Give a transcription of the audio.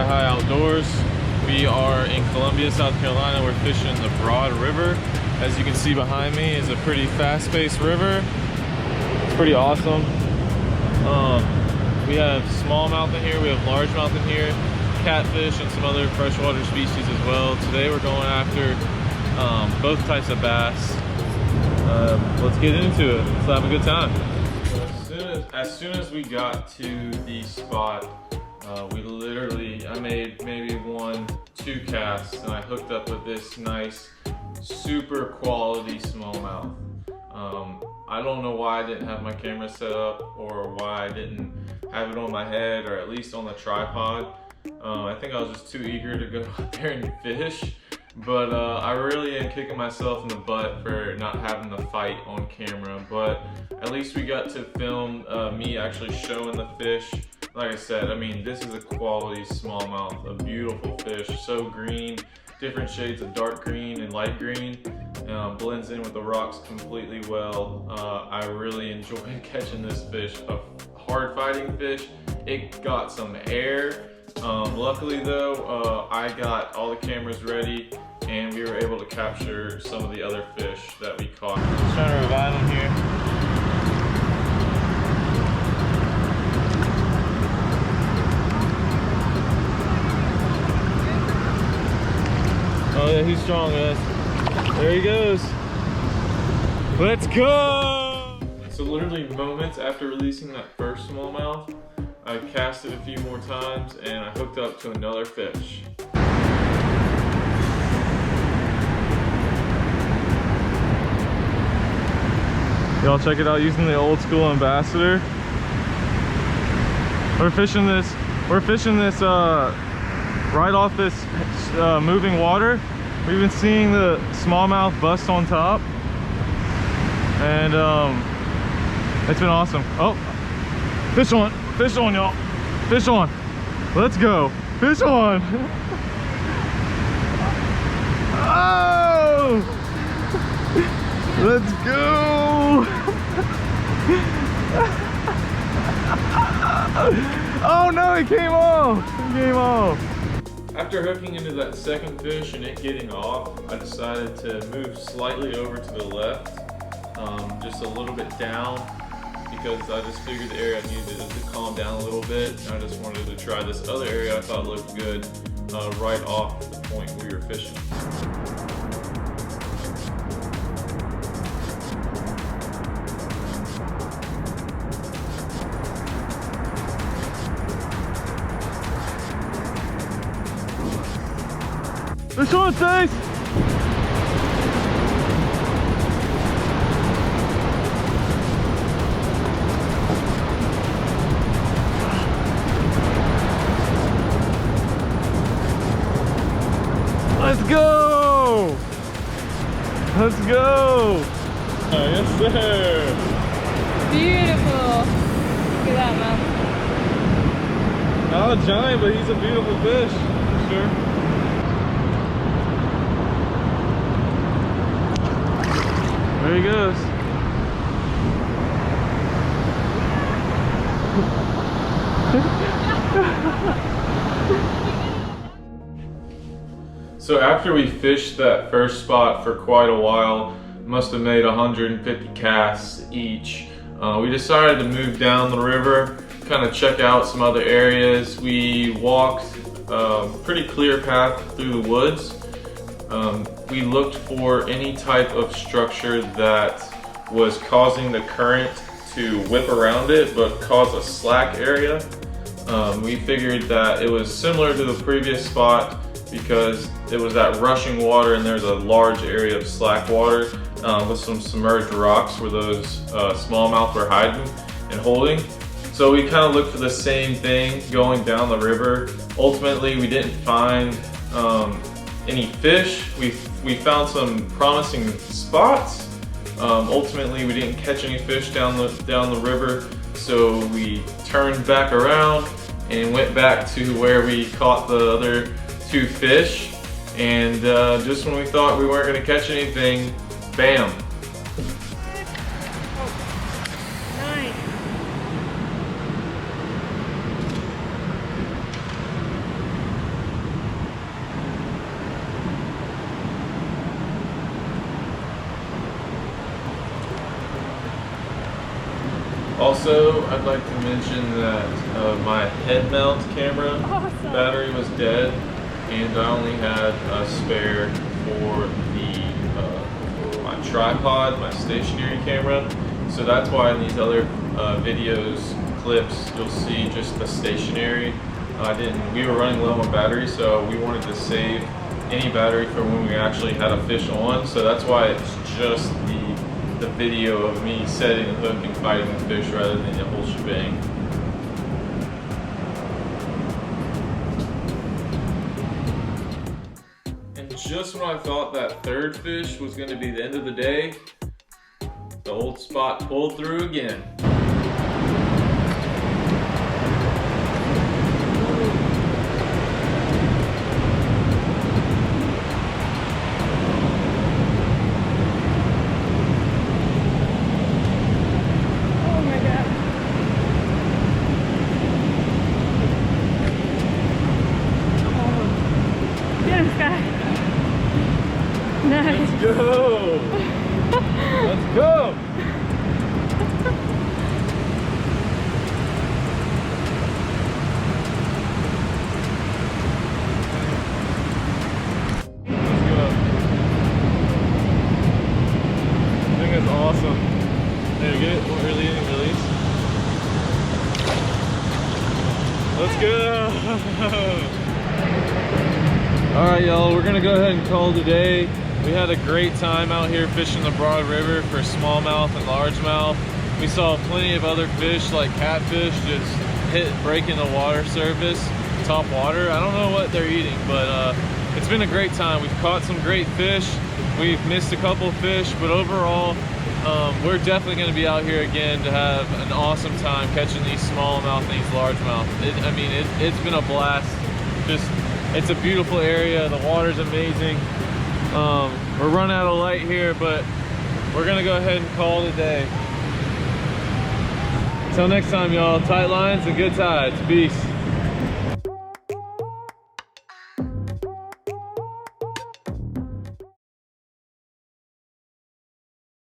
High Outdoors. We are in Columbia, South Carolina. We're fishing the Broad River. As you can see behind me is a pretty fast-paced river. It's pretty awesome. We have smallmouth in here, we have largemouth in here, catfish and some other freshwater species as well. Today we're going after both types of bass. Let's get into it. Let's have a good time. As soon as we got to the spot, I made maybe 1-2 casts, and I hooked up with this nice, super quality smallmouth. I don't know why I didn't have my camera set up, or why I didn't have it on my head, or at least on the tripod. I think I was just too eager to go out there and fish. But I really am kicking myself in the butt for not having the fight on camera. But at least we got to film me actually showing the fish. Like I said, I mean, this is a quality smallmouth, a beautiful fish, so green, different shades of dark green and light green. Blends in with the rocks completely well. I really enjoyed catching this fish, a hard fighting fish. It got some air. Luckily though, I got all the cameras ready and we were able to capture some of the other fish that we caught. Just trying to revive them here. Oh yeah, he's strong, guys. There he goes. Let's go! So literally moments after releasing that first smallmouth, I casted a few more times and I hooked up to another fish. Y'all check it out using the old school Ambassador. We're fishing this right off this moving water. We've been seeing the smallmouth bust on top, and it's been awesome. Oh, fish on y'all, fish on. Let's go, fish on. Oh, let's go. Oh no, it came off. After hooking into that second fish and it getting off, I decided to move slightly over to the left, just a little bit down, because I just figured the area I needed to calm down a little bit. I just wanted to try this other area I thought looked good right off the point we were fishing. Fish on, Stace! Let's go! Let's go! Oh, yes, sir! Beautiful! Look at that, man. Not a giant, but he's a beautiful fish, for sure. There he goes. So after we fished that first spot for quite a while, must have made 150 casts each, we decided to move down the river, kind of check out some other areas. We walked a pretty clear path through the woods. We looked for any type of structure that was causing the current to whip around it but cause a slack area. We figured that it was similar to the previous spot because it was that rushing water and there's a large area of slack water with some submerged rocks where those smallmouth were hiding and holding. So we kind of looked for the same thing going down the river. Ultimately, we didn't find any fish. We found some promising spots. Ultimately, we didn't catch any fish down the river, so we turned back around and went back to where we caught the other 2 fish. And just when we thought we weren't going to catch anything, bam! Also, I'd like to mention that my head mount camera battery was dead, and I only had a spare for the my tripod, my stationary camera. So that's why in these other videos, clips, you'll see just the stationary. We were running low on battery, so we wanted to save any battery for when we actually had a fish on. So that's why it's just the video of me setting the hook and fighting the fish rather than the whole shebang. And just when I thought that third fish was going to be the end of the day, the old spot pulled through again. Nice. Let's go! Let's go! Let's go. I think that's awesome. There, get it? Release. Let's go! Alright, y'all, we're gonna go ahead and call it a day. We had a great time out here fishing the Broad River for smallmouth and largemouth. We saw plenty of other fish like catfish just breaking the water surface, top water. I don't know what they're eating, but it's been a great time. We've caught some great fish. We've missed a couple of fish, but overall, we're definitely going to be out here again to have an awesome time catching these smallmouth and these largemouth. It's been a blast. It's a beautiful area. The water's amazing. We're running out of light here, but we're gonna go ahead and call it a day. Until next time, y'all, tight lines and good tides. Peace.